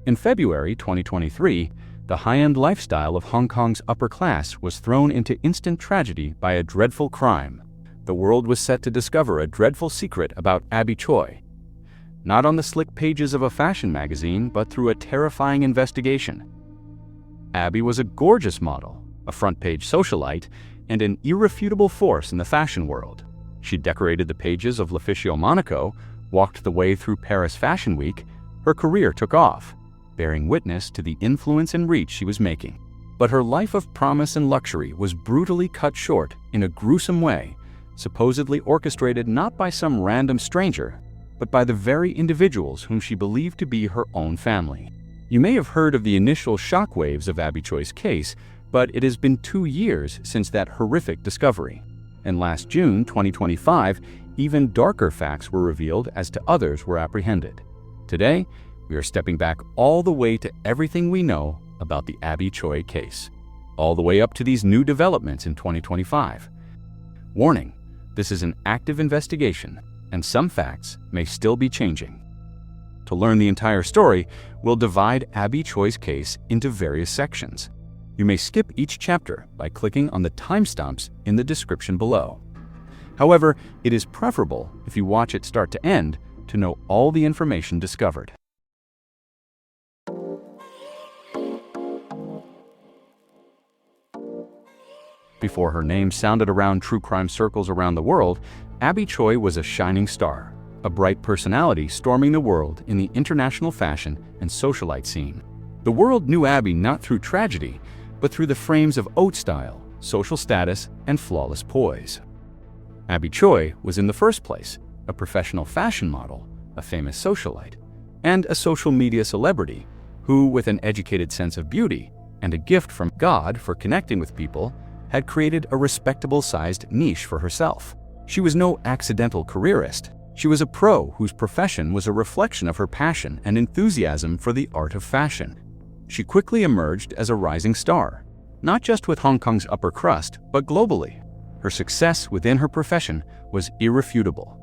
In February 2023, the high-end lifestyle of Hong Kong's upper class was thrown into instant tragedy by a dreadful crime. The world was set to discover a dreadful secret about Abby Choi. Not on the slick pages of a fashion magazine, but through a terrifying investigation. Abby was a gorgeous model, a front-page socialite, and an irrefutable force in the fashion world. She decorated the pages of L'Officio Monaco, walked the way through Paris Fashion Week. Her career took off, bearing witness to the influence and reach she was making. But her life of promise and luxury was brutally cut short in a gruesome way, supposedly orchestrated not by some random stranger, but by the very individuals whom she believed to be her own family. You may have heard of the initial shockwaves of Abby Choi's case, but it has been 2 years since that horrific discovery. And last June 2025, even darker facts were revealed as to others were apprehended. Today, we are stepping back all the way to everything we know about the Abby Choi case, all the way up to these new developments in 2025. Warning, this is an active investigation, and some facts may still be changing. To learn the entire story, we'll divide Abby Choi's case into various sections. You may skip each chapter by clicking on the timestamps in the description below. However, it is preferable if you watch it start to end to know all the information discovered. Before her name sounded around true crime circles around the world, Abby Choi was a shining star, a bright personality storming the world in the international fashion and socialite scene. The world knew Abby not through tragedy, but through the frames of haute style, social status, and flawless poise. Abby Choi was in the first place a professional fashion model, a famous socialite, and a social media celebrity who, with an educated sense of beauty and a gift from God for connecting with people, had created a respectable-sized niche for herself. She was no accidental careerist. She was a pro whose profession was a reflection of her passion and enthusiasm for the art of fashion. She quickly emerged as a rising star, not just with Hong Kong's upper crust, but globally. Her success within her profession was irrefutable.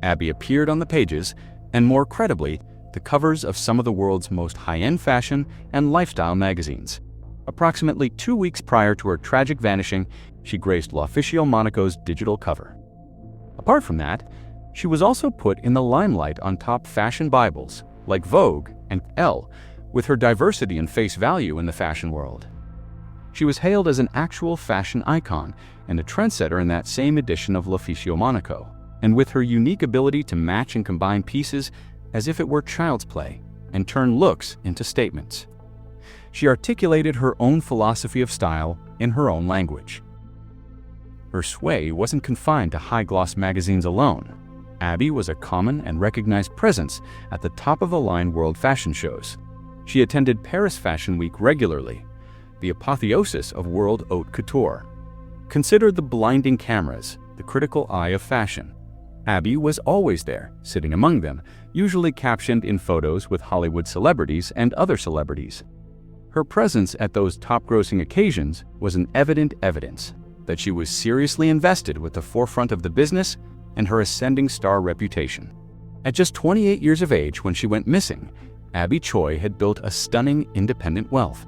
Abby appeared on the pages, and more credibly, the covers of some of the world's most high-end fashion and lifestyle magazines. Approximately 2 weeks prior to her tragic vanishing, she graced L'Officio Monaco's digital cover. Apart from that, she was also put in the limelight on top fashion Bibles like Vogue and Elle, with her diversity and face value in the fashion world. She was hailed as an actual fashion icon and a trendsetter in that same edition of L'Officio Monaco, and with her unique ability to match and combine pieces as if it were child's play and turn looks into statements. She articulated her own philosophy of style in her own language. Her sway wasn't confined to high-gloss magazines alone. Abby was a common and recognized presence at the top-of-the-line world fashion shows. She attended Paris Fashion Week regularly, the apotheosis of world haute couture. Consider the blinding cameras, the critical eye of fashion. Abby was always there, sitting among them, usually captioned in photos with Hollywood celebrities and other celebrities. Her presence at those top-grossing occasions was an evident evidence that she was seriously invested with the forefront of the business and her ascending star reputation. At just 28 years of age when she went missing, Abby Choi had built a stunning independent wealth.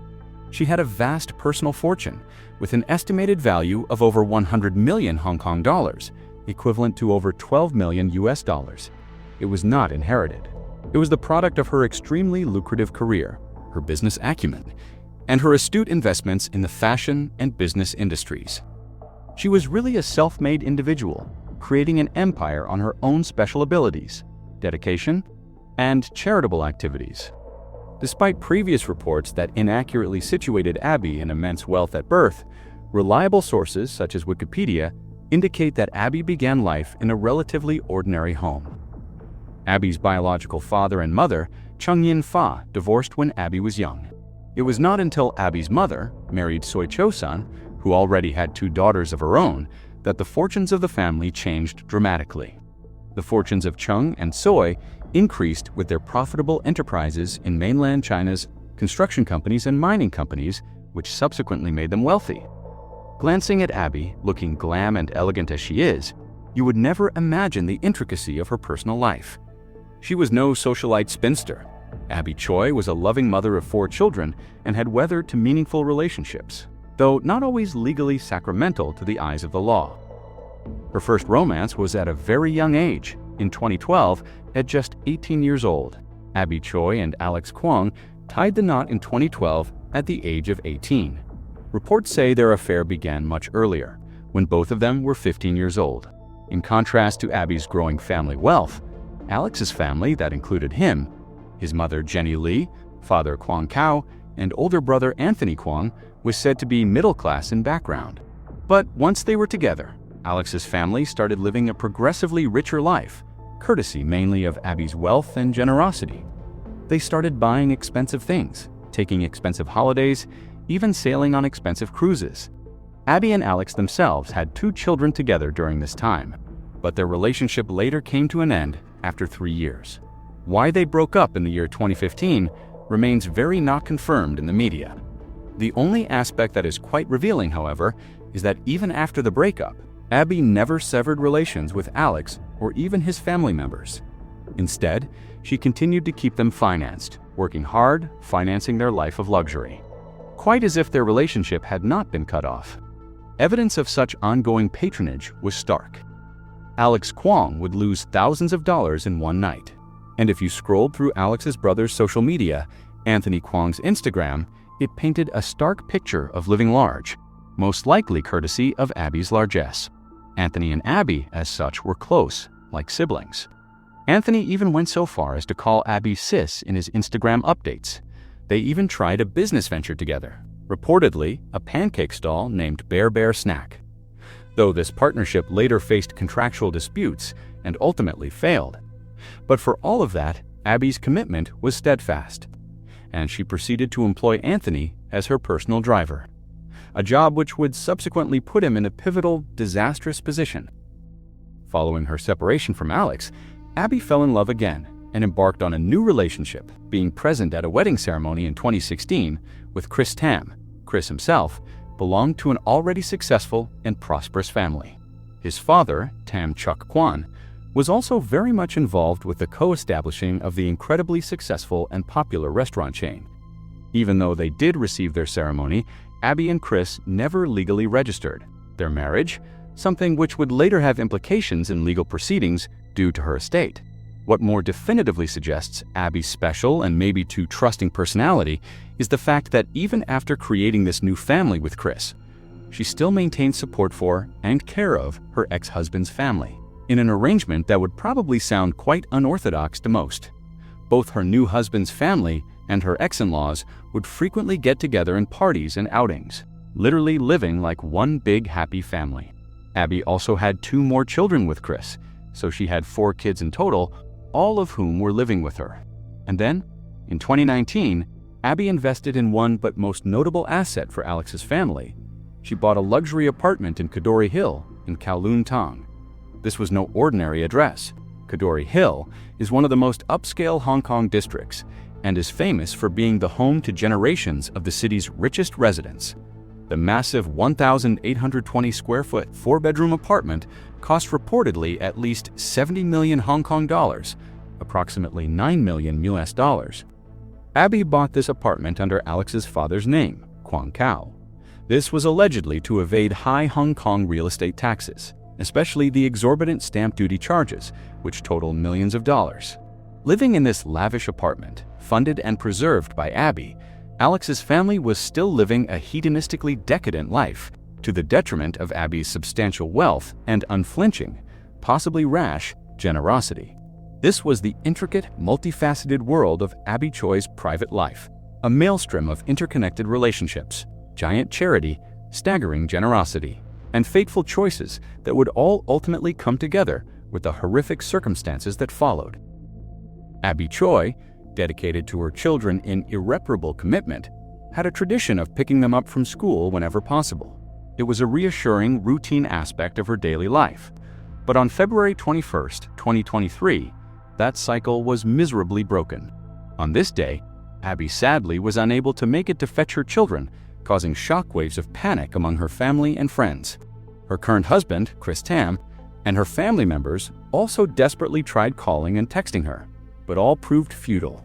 She had a vast personal fortune with an estimated value of over 100 million Hong Kong dollars, equivalent to over 12 million US dollars. It was not inherited. It was the product of her extremely lucrative career, her business acumen, and her astute investments in the fashion and business industries. She was really a self-made individual, creating an empire on her own special abilities, dedication, and charitable activities. Despite previous reports that inaccurately situated Abby in immense wealth at birth, reliable sources such as Wikipedia indicate that Abby began life in a relatively ordinary home. Abby's biological father and mother, Chung Yin Fa, divorced when Abby was young. It was not until Abby's mother married Soy Cho-san, who already had 2 daughters of her own, that the fortunes of the family changed dramatically. The fortunes of Chung and Soy increased with their profitable enterprises in mainland China's construction companies and mining companies, which subsequently made them wealthy. Glancing at Abby, looking glam and elegant as she is, you would never imagine the intricacy of her personal life. She was no socialite spinster, Abby Choi was a loving mother of 4 children and had weathered to meaningful relationships, though not always legally sacramental to the eyes of the law. Her first romance was at a very young age, in 2012, at just 18 years old. Abby Choi and Alex Kwong tied the knot in 2012 at the age of 18. Reports say their affair began much earlier, when both of them were 15 years old. In contrast to Abby's growing family wealth, Alex's family, that included him, his mother Jenny Lee, father Kwong Kao, and older brother Anthony Kwong, was said to be middle class in background. But once they were together, Alex's family started living a progressively richer life, courtesy mainly of Abby's wealth and generosity. They started buying expensive things, taking expensive holidays, even sailing on expensive cruises. Abby and Alex themselves had 2 children together during this time, but their relationship later came to an end after 3 years. Why they broke up in the year 2015 remains very not confirmed in the media. The only aspect that is quite revealing, however, is that even after the breakup, Abby never severed relations with Alex or even his family members. Instead, she continued to keep them financed, working hard, financing their life of luxury, quite as if their relationship had not been cut off. Evidence of such ongoing patronage was stark. Alex Kwong would lose thousands of dollars in one night. And if you scrolled through Alex's brother's social media, Anthony Kwong's Instagram, it painted a stark picture of living large, most likely courtesy of Abby's largesse. Anthony and Abby, as such, were close, like siblings. Anthony even went so far as to call Abby sis in his Instagram updates. They even tried a business venture together, reportedly a pancake stall named Bear Bear Snack. Though this partnership later faced contractual disputes and ultimately failed. But for all of that, Abby's commitment was steadfast, and she proceeded to employ Anthony as her personal driver, a job which would subsequently put him in a pivotal, disastrous position. Following her separation from Alex, Abby fell in love again and embarked on a new relationship, being present at a wedding ceremony in 2016 with Chris Tam. Chris himself belonged to an already successful and prosperous family. His father, Tam Chuk Kwan, was also very much involved with the co-establishing of the incredibly successful and popular restaurant chain. Even though they did receive their ceremony, Abby and Chris never legally registered their marriage, something which would later have implications in legal proceedings due to her estate. What more definitively suggests Abby's special and maybe too trusting personality is the fact that even after creating this new family with Chris, she still maintained support for and care of her ex-husband's family, in an arrangement that would probably sound quite unorthodox to most. Both her new husband's family and her ex-in-laws would frequently get together in parties and outings, literally living like one big happy family. Abby also had 2 more children with Chris, so she had 4 kids in total, all of whom were living with her. And then, in 2019, Abby invested in one but most notable asset for Alex's family. She bought a luxury apartment in Kadoorie Hill in Kowloon Tong. This was no ordinary address. Kadoorie Hill is one of the most upscale Hong Kong districts and is famous for being the home to generations of the city's richest residents. The massive 1,820 square foot 4-bedroom apartment cost reportedly at least 70 million Hong Kong dollars, approximately 9 million US dollars. Abby bought this apartment under Alex's father's name, Kwong Kao. This was allegedly to evade high Hong Kong real estate taxes, especially the exorbitant stamp duty charges, which total millions of dollars. Living in this lavish apartment, funded and preserved by Abby, Alex's family was still living a hedonistically decadent life, to the detriment of Abby's substantial wealth and unflinching, possibly rash, generosity. This was the intricate, multifaceted world of Abby Choi's private life, a maelstrom of interconnected relationships, giant charity, staggering generosity, and fateful choices that would all ultimately come together with the horrific circumstances that followed. Abby Choi, dedicated to her children in irreparable commitment, had a tradition of picking them up from school whenever possible. It was a reassuring, routine aspect of her daily life. But on February 21, 2023, that cycle was miserably broken. On this day, Abby sadly was unable to make it to fetch her children, causing shockwaves of panic among her family and friends. Her current husband, Chris Tam, and her family members also desperately tried calling and texting her, but all proved futile.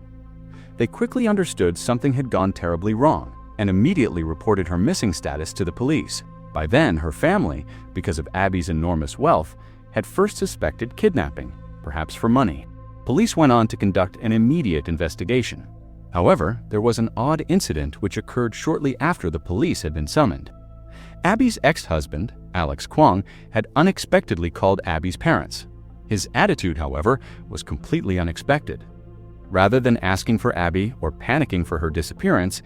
They quickly understood something had gone terribly wrong and immediately reported her missing status to the police. By then, her family, because of Abby's enormous wealth, had first suspected kidnapping, perhaps for money. Police went on to conduct an immediate investigation. However, there was an odd incident which occurred shortly after the police had been summoned. Abby's ex-husband, Alex Kwong, had unexpectedly called Abby's parents. His attitude, however, was completely unexpected. Rather than asking for Abby or panicking for her disappearance,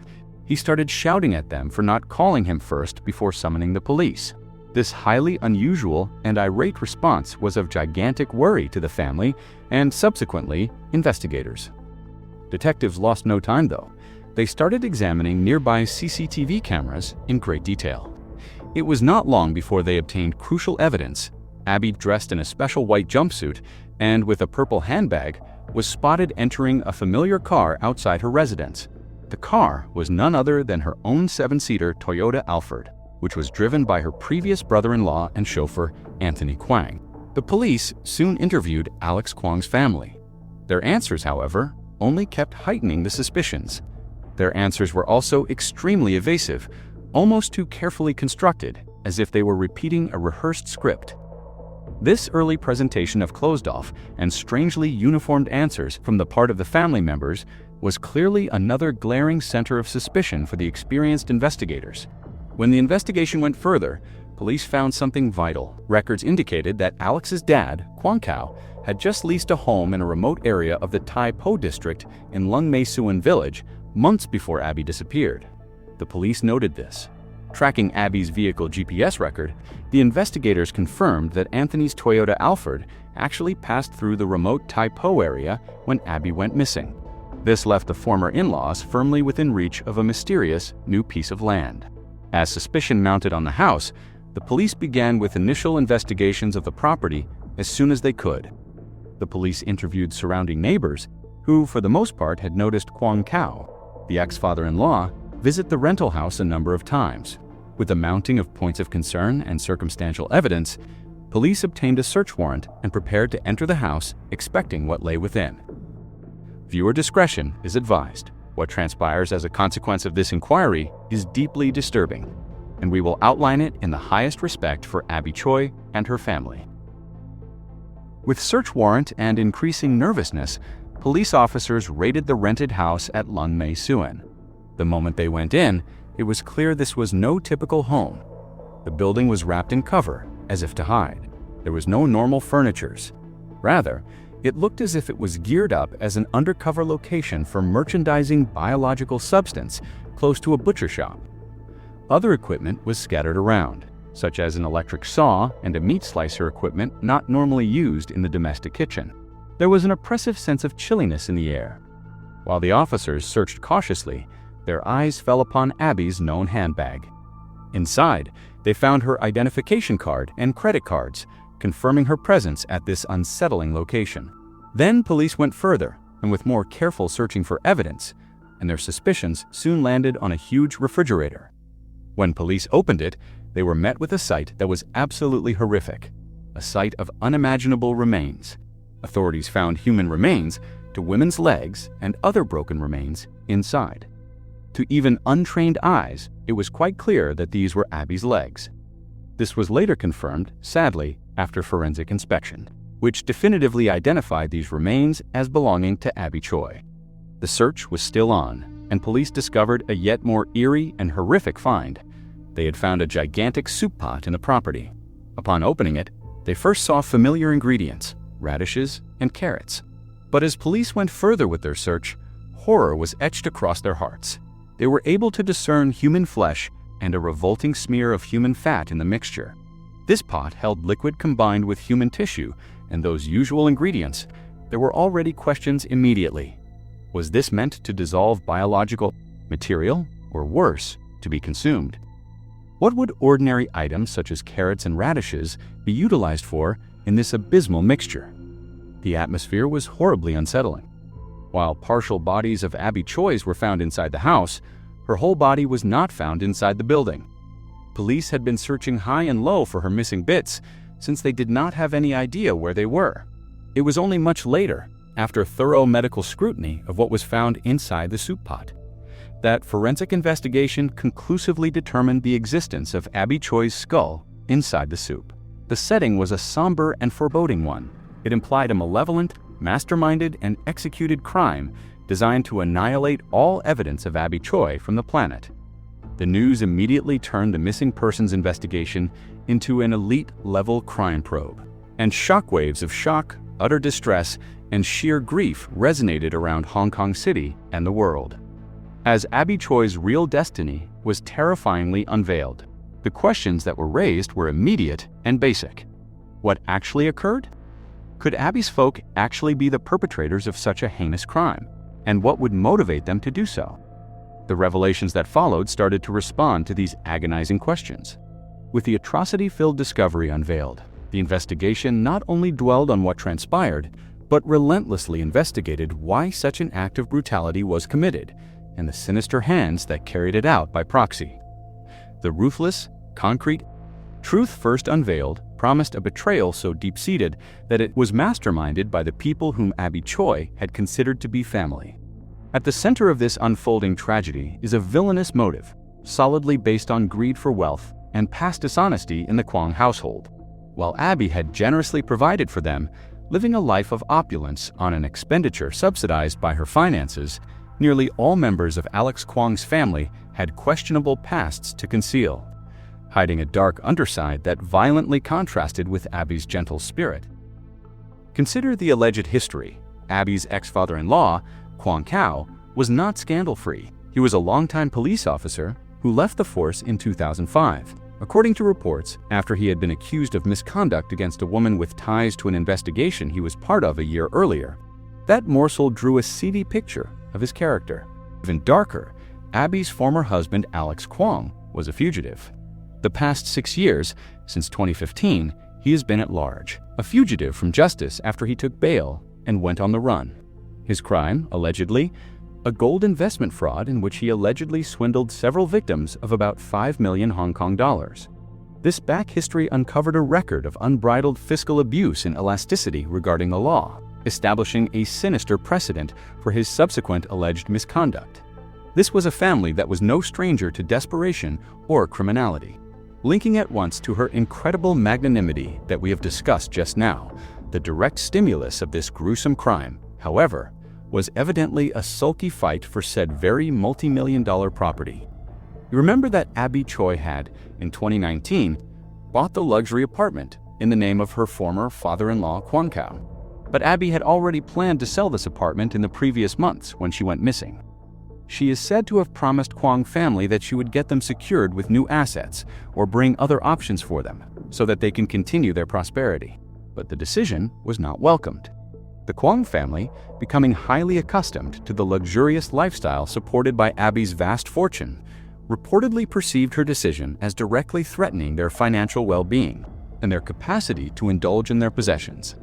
he started shouting at them for not calling him first before summoning the police. This highly unusual and irate response was of gigantic worry to the family and, subsequently, investigators. Detectives lost no time, though. They started examining nearby CCTV cameras in great detail. It was not long before they obtained crucial evidence. Abby, dressed in a special white jumpsuit and with a purple handbag, was spotted entering a familiar car outside her residence. The car was none other than her own 7-seater Toyota Alphard, which was driven by her previous brother-in-law and chauffeur, Anthony Kwang. The police soon interviewed Alex Kwong's family. Their answers, however, only kept heightening the suspicions. Their answers were also extremely evasive, almost too carefully constructed, as if they were repeating a rehearsed script. This early presentation of closed-off and strangely uniformed answers from the part of the family members was clearly another glaring center of suspicion for the experienced investigators. When the investigation went further, police found something vital. Records indicated that Alex's dad, Kwang Kao, had just leased a home in a remote area of the Tai Po district in Lung Mei Suan village months before Abby disappeared. The police noted this. Tracking Abby's vehicle GPS record, the investigators confirmed that Anthony's Toyota Alphard actually passed through the remote Tai Po area when Abby went missing. This left the former in-laws firmly within reach of a mysterious new piece of land. As suspicion mounted on the house, the police began with initial investigations of the property as soon as they could. The police interviewed surrounding neighbors, who for the most part had noticed Kwang Kao, the ex-father-in-law, visit the rental house a number of times. With the mounting of points of concern and circumstantial evidence, police obtained a search warrant and prepared to enter the house, expecting what lay within. Viewer discretion is advised. What transpires as a consequence of this inquiry is deeply disturbing, and we will outline it in the highest respect for Abby Choi and her family. With search warrant and increasing nervousness, police officers raided the rented house at Lung Mei Suan. The moment they went in, it was clear this was no typical home. The building was wrapped in cover, as if to hide. There was no normal furnitures. Rather, it looked as if it was geared up as an undercover location for merchandising biological substance close to a butcher shop. Other equipment was scattered around, such as an electric saw and a meat slicer equipment not normally used in the domestic kitchen. There was an oppressive sense of chilliness in the air. While the officers searched cautiously, their eyes fell upon Abby's known handbag. Inside, they found her identification card and credit cards, confirming her presence at this unsettling location. Then police went further, and with more careful searching for evidence, and their suspicions soon landed on a huge refrigerator. When police opened it, they were met with a sight that was absolutely horrific, a sight of unimaginable remains. Authorities found human remains to women's legs and other broken remains inside. To even untrained eyes, it was quite clear that these were Abby's legs. This was later confirmed, sadly, after forensic inspection, which definitively identified these remains as belonging to Abby Choi. The search was still on, and police discovered a yet more eerie and horrific find. They had found a gigantic soup pot in the property. Upon opening it, they first saw familiar ingredients, radishes and carrots. But as police went further with their search, horror was etched across their hearts. They were able to discern human flesh and a revolting smear of human fat in the mixture. This pot held liquid combined with human tissue and those usual ingredients. There were already questions immediately. Was this meant to dissolve biological material, or worse, to be consumed? What would ordinary items such as carrots and radishes be utilized for in this abysmal mixture? The atmosphere was horribly unsettling. While partial bodies of Abby Choi's were found inside the house, her whole body was not found inside the building. Police had been searching high and low for her missing bits since they did not have any idea where they were. It was only much later, after thorough medical scrutiny of what was found inside the soup pot. That forensic investigation conclusively determined the existence of Abby Choi's skull inside the soup. The setting was a somber and foreboding one. It implied a malevolent, masterminded, and executed crime designed to annihilate all evidence of Abby Choi from the planet. The news immediately turned the missing persons investigation into an elite-level crime probe, and shockwaves of shock, utter distress, and sheer grief resonated around Hong Kong City and the world. As Abby Choi's real destiny was terrifyingly unveiled, the questions that were raised were immediate and basic. What actually occurred? Could Abby's folk actually be the perpetrators of such a heinous crime? And what would motivate them to do so? The revelations that followed started to respond to these agonizing questions. With the atrocity-filled discovery unveiled, the investigation not only dwelled on what transpired, but relentlessly investigated why such an act of brutality was committed, and the sinister hands that carried it out by proxy. The ruthless, concrete truth first unveiled promised a betrayal so deep-seated that it was masterminded by the people whom Abby Choi had considered to be family. At the center of this unfolding tragedy is a villainous motive, solidly based on greed for wealth and past dishonesty in the Kwong household. While Abby had generously provided for them, living a life of opulence on an expenditure subsidized by her finances, nearly all members of Alex Kwong's family had questionable pasts to conceal, hiding a dark underside that violently contrasted with Abby's gentle spirit. Consider the alleged history. Abby's ex-father-in-law, Kwong Kao, was not scandal-free. He was a longtime police officer who left the force in 2005. According to reports, after he had been accused of misconduct against a woman with ties to an investigation he was part of a year earlier. That morsel drew a seedy picture of his character. Even darker, Abby's former husband, Alex Kwong, was a fugitive. The past 6 years, since 2015, he has been at large, a fugitive from justice after he took bail and went on the run. His crime, allegedly, a gold investment fraud in which he allegedly swindled several victims of about 5 million Hong Kong dollars. This back history uncovered a record of unbridled fiscal abuse and elasticity regarding the law, establishing a sinister precedent for his subsequent alleged misconduct. This was a family that was no stranger to desperation or criminality. Linking at once to her incredible magnanimity that we have discussed just now, the direct stimulus of this gruesome crime, however, was evidently a sulky fight for said very multi-million-dollar property. You remember that Abby Choi had, in 2019, bought the luxury apartment in the name of her former father-in-law, Kwong Kao. But Abby had already planned to sell this apartment in the previous months when she went missing. She is said to have promised Kwong family that she would get them secured with new assets or bring other options for them so that they can continue their prosperity. But the decision was not welcomed. The Kwong family, becoming highly accustomed to the luxurious lifestyle supported by Abby's vast fortune, reportedly perceived her decision as directly threatening their financial well-being and their capacity to indulge in their possessions.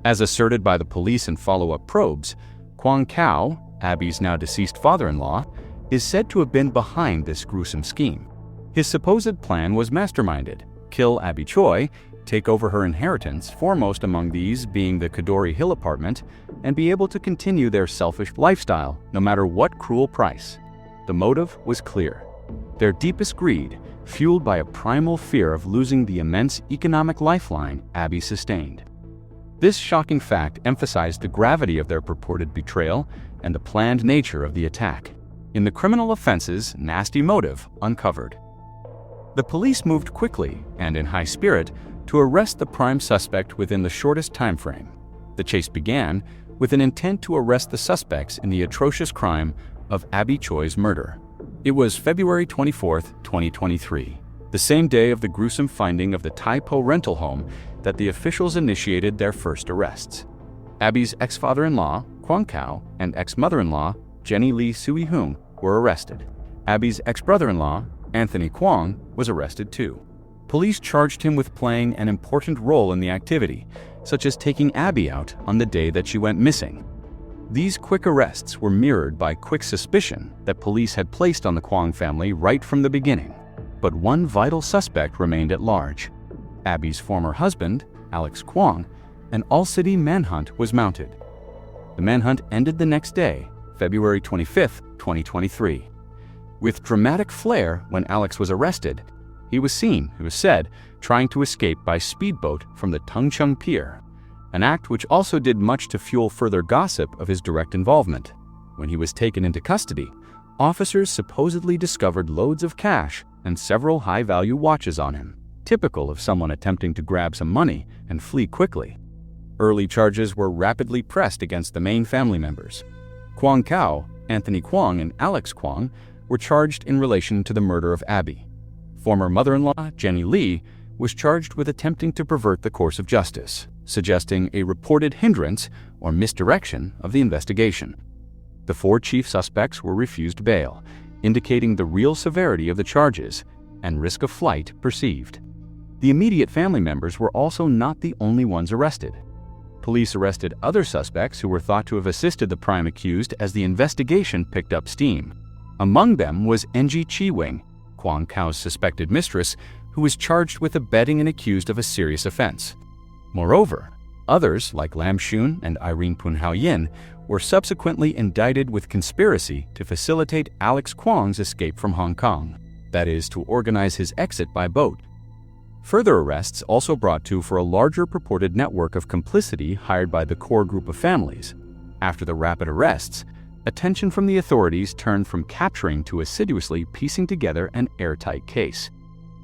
As asserted by the police in follow-up probes, Kwong Kao, Abby's now deceased father-in-law, is said to have been behind this gruesome scheme. His supposed plan was masterminded: kill Abby Choi, take over her inheritance, foremost among these being the Kadori Hill apartment, and be able to continue their selfish lifestyle no matter what cruel price. The motive was clear: their deepest greed, fueled by a primal fear of losing the immense economic lifeline Abby sustained. This shocking fact emphasized the gravity of their purported betrayal and the planned nature of the attack. In the criminal offense's nasty motive uncovered. The police moved quickly and in high spirit to arrest the prime suspect within the shortest time frame. The chase began with an intent to arrest the suspects in the atrocious crime of Abby Choi's murder. It was February 24, 2023, the same day of the gruesome finding of the Tai Po rental home that the officials initiated their first arrests. Abby's ex-father-in-law, Kwong Kao, and ex-mother-in-law, Jenny Lee Sui Hung, were arrested. Abby's ex-brother-in-law, Anthony Kwong, was arrested too. Police charged him with playing an important role in the activity, such as taking Abby out on the day that she went missing. These quick arrests were mirrored by quick suspicion that police had placed on the Kwong family right from the beginning. But one vital suspect remained at large. Abby's former husband, Alex Kwong. An all-city manhunt was mounted. The manhunt ended the next day, February 25, 2023. With dramatic flair, when Alex was arrested, he was seen, it was said, trying to escape by speedboat from the Tungchung Pier, an act which also did much to fuel further gossip of his direct involvement. When he was taken into custody, officers supposedly discovered loads of cash and several high-value watches on him, typical of someone attempting to grab some money and flee quickly. Early charges were rapidly pressed against the main family members. Kwang Khao, Anthony Kwong, and Alex Kwong were charged in relation to the murder of Abby. Former mother-in-law, Jenny Lee, was charged with attempting to pervert the course of justice, suggesting a reported hindrance or misdirection of the investigation. The 4 chief suspects were refused bail, indicating the real severity of the charges and risk of flight perceived. The immediate family members were also not the only ones arrested. Police arrested other suspects who were thought to have assisted the prime accused as the investigation picked up steam. Among them was Enji Chi-wing, Kwang Khao's suspected mistress, who was charged with abetting and accused of a serious offense. Moreover, others, like Lam Shun and Irene Poon Hao Yin, were subsequently indicted with conspiracy to facilitate Alex Kwong's escape from Hong Kong, that is, to organize his exit by boat. Further arrests also brought to for a larger purported network of complicity hired by the core group of families. After the rapid arrests, attention from the authorities turned from capturing to assiduously piecing together an airtight case.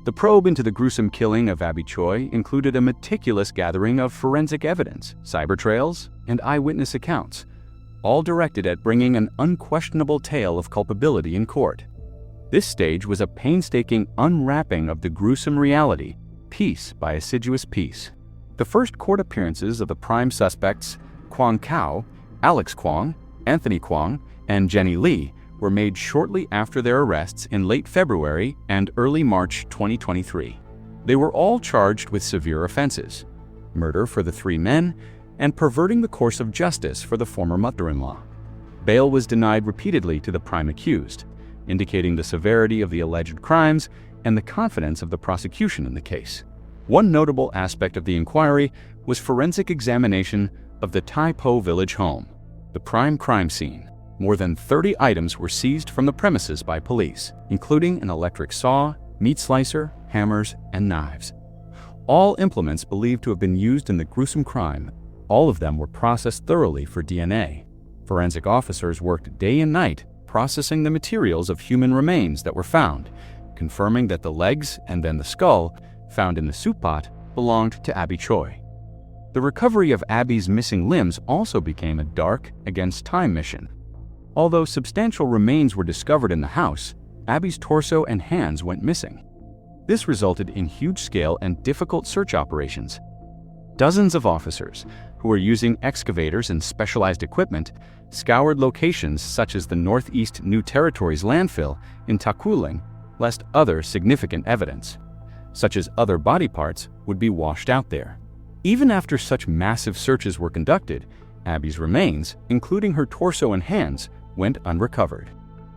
The probe into the gruesome killing of Abby Choi included a meticulous gathering of forensic evidence, cyber trails, and eyewitness accounts, all directed at bringing an unquestionable tale of culpability in court. This stage was a painstaking unwrapping of the gruesome reality, piece by assiduous piece. The first court appearances of the prime suspects, Kwang Khao, Alex Kwong, Anthony Kwong, and Jenny Lee, were made shortly after their arrests in late February and early March 2023. They were all charged with severe offenses: murder for the 3 men and perverting the course of justice for the former mother-in-law. Bail was denied repeatedly to the prime accused, indicating the severity of the alleged crimes and the confidence of the prosecution in the case. One notable aspect of the inquiry was forensic examination of the Tai Po village home, the prime crime scene. More than 30 items were seized from the premises by police, including an electric saw, meat slicer, hammers, and knives. All implements believed to have been used in the gruesome crime. All of them were processed thoroughly for DNA. Forensic officers worked day and night processing the materials of human remains that were found, confirming that the legs and then the skull found in the soup pot belonged to Abby Choi. The recovery of Abby's missing limbs also became a dark against time mission. Although substantial remains were discovered in the house, Abby's torso and hands went missing. This resulted in huge-scale and difficult search operations. Dozens of officers, who were using excavators and specialized equipment, scoured locations such as the Northeast New Territories landfill in Takuling, lest other significant evidence, such as other body parts, would be washed out there. Even after such massive searches were conducted, Abby's remains, including her torso and hands, went unrecovered.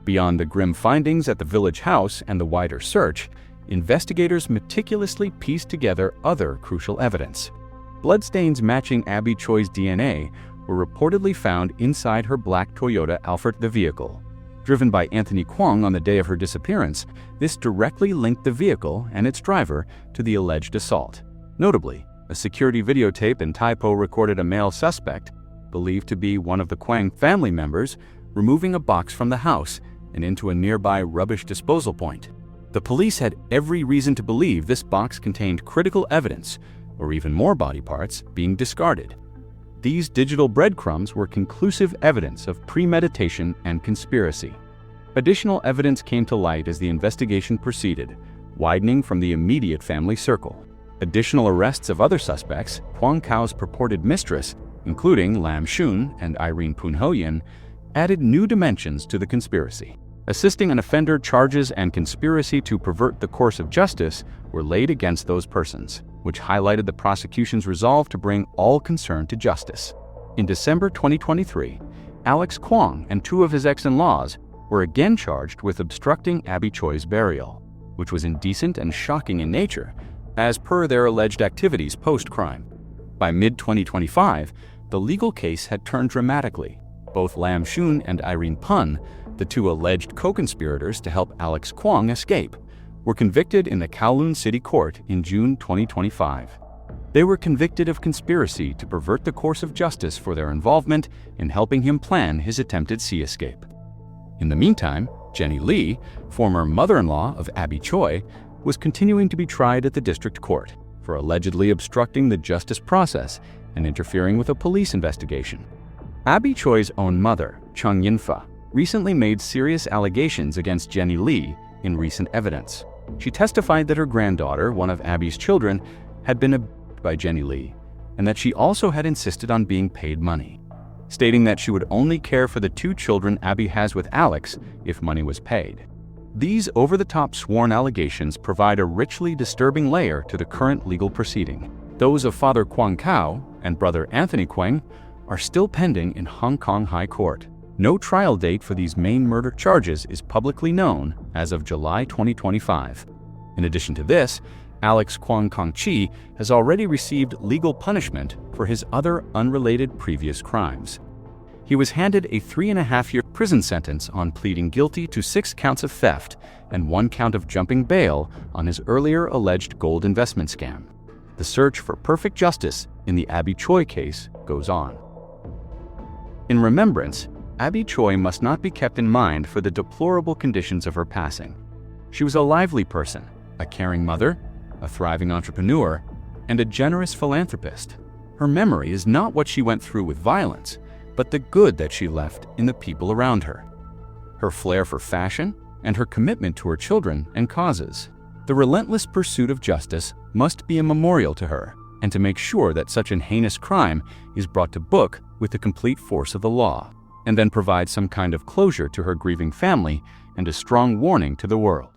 Beyond the grim findings at the village house and the wider search, investigators meticulously pieced together other crucial evidence. Bloodstains matching Abby Choi's DNA were reportedly found inside her black Toyota Alphard, the vehicle. Driven by Anthony Kwong on the day of her disappearance, this directly linked the vehicle and its driver to the alleged assault. Notably, a security videotape in Tai Po recorded a male suspect, believed to be one of the Kwang family members, removing a box from the house and into a nearby rubbish disposal point. The police had every reason to believe this box contained critical evidence, or even more body parts, being discarded. These digital breadcrumbs were conclusive evidence of premeditation and conspiracy. Additional evidence came to light as the investigation proceeded, widening from the immediate family circle. Additional arrests of other suspects, Kwang Khao's purported mistress, including Lam Shun and Irene Poon Hao Yin, added new dimensions to the conspiracy. Assisting an offender charges and conspiracy to pervert the course of justice were laid against those persons, which highlighted the prosecution's resolve to bring all concerned to justice. In December 2023, Alex Kwong and 2 of his ex-in-laws were again charged with obstructing Abby Choi's burial, which was indecent and shocking in nature, as per their alleged activities post-crime. By mid-2025, the legal case had turned dramatically. Both Lam Shun and Irene Pun, the two alleged co-conspirators to help Alex Kwong escape, were convicted in the Kowloon City Court in June 2025. They were convicted of conspiracy to pervert the course of justice for their involvement in helping him plan his attempted sea escape. In the meantime, Jenny Lee, former mother-in-law of Abby Choi, was continuing to be tried at the district court for allegedly obstructing the justice process and interfering with a police investigation. Abby Choi's own mother, Chung Yinfa, recently made serious allegations against Jenny Lee in recent evidence. She testified that her granddaughter, one of Abby's children, had been abused by Jenny Lee, and that she also had insisted on being paid money, stating that she would only care for the two children Abby has with Alex if money was paid. These over-the-top sworn allegations provide a richly disturbing layer to the current legal proceeding. Those of Father Kwang Kao and brother Anthony Kwang are still pending in Hong Kong High Court. No trial date for these main murder charges is publicly known as of July 2025. In addition to this, Alex Kwang Kong Chi has already received legal punishment for his other unrelated previous crimes. He was handed a 3.5-year prison sentence on pleading guilty to 6 counts of theft and 1 count of jumping bail on his earlier alleged gold investment scam. The search for perfect justice in the Abby Choi case goes on. In remembrance, Abby Choi must not be kept in mind for the deplorable conditions of her passing. She was a lively person, a caring mother, a thriving entrepreneur, and a generous philanthropist. Her memory is not what she went through with violence, but the good that she left in the people around her. Her flair for fashion and her commitment to her children and causes. The relentless pursuit of justice must be a memorial to her, and to make sure that such an heinous crime is brought to book with the complete force of the law, and then provide some kind of closure to her grieving family and a strong warning to the world.